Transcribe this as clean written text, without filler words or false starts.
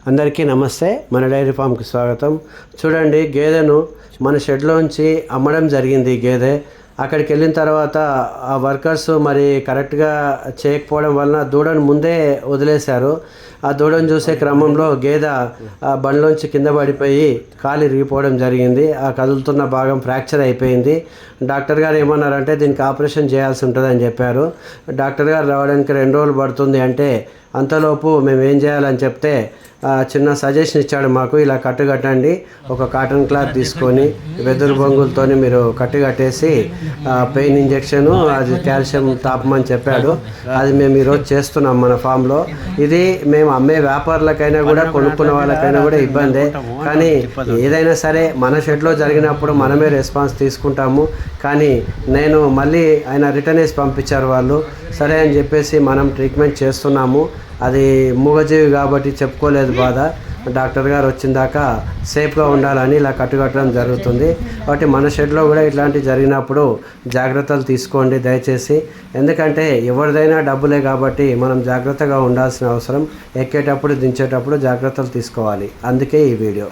అందరికీ నమస్తే. మన డైరీ ఫామ్కి స్వాగతం. చూడండి, గేదెను మన షెడ్లోంచి అమ్మడం జరిగింది. గేదె అక్కడికి వెళ్ళిన తర్వాత ఆ వర్కర్స్ మరి కరెక్ట్గా చేయకపోవడం వలన దూడను ముందే వదిలేశారు. ఆ దూడను చూసే క్రమంలో గేదె బండ్లోంచి కింద పడిపోయి కాలు ఇరిగిపోవడం జరిగింది. ఆ కదులుతున్న భాగం ఫ్రాక్చర్ అయిపోయింది. డాక్టర్ గారు ఏమన్నారంటే దీనికి ఆపరేషన్ చేయాల్సి ఉంటుందని చెప్పారు. డాక్టర్ గారు రావడానికి 2 రోజులు పడుతుంది అంటే అంతలోపు మేము ఏం చేయాలని చెప్తే చిన్న సజెషన్ ఇచ్చాడు మాకు. ఇలా కట్టండి, ఒక కాటన్ క్లాత్ తీసుకొని వెదురు బొంగులతో మీరు కట్టేసి పెయిన్ ఇంజెక్షను, అది కాల్షియం తాపమని చెప్పాడు. అది మేము ఈరోజు చేస్తున్నాం మన ఫామ్లో. ఇది మేము అమ్మే వ్యాపారులకైనా కూడా కొనుక్కున్న వాళ్ళకైనా కూడా ఇబ్బందే. కానీ ఏదైనా సరే మన షెడ్లో జరిగినప్పుడు మనమే రెస్పాన్స్ తీసుకుంటాము. కానీ నేను మళ్ళీ ఆయన రిటర్న్ వేసి పంపించారు వాళ్ళు. సరే అని చెప్పేసి మనం ట్రీట్మెంట్ చేస్తున్నాము. అది మూగజీవి కాబట్టి చెప్పుకోలేదు బాధ. డాక్టర్ గారు వచ్చిన దాకా సేఫ్గా ఉండాలని ఇలా కట్టడం జరుగుతుంది. కాబట్టి మన షెడ్లో కూడా ఇట్లాంటివి జరిగినప్పుడు జాగ్రత్తలు తీసుకోండి దయచేసి. ఎందుకంటే ఎవరిదైనా డబ్బులే కాబట్టి మనం జాగ్రత్తగా ఉండాల్సిన అవసరం. ఎక్కేటప్పుడు దించేటప్పుడు జాగ్రత్తలు తీసుకోవాలి. అందుకే ఈ వీడియో.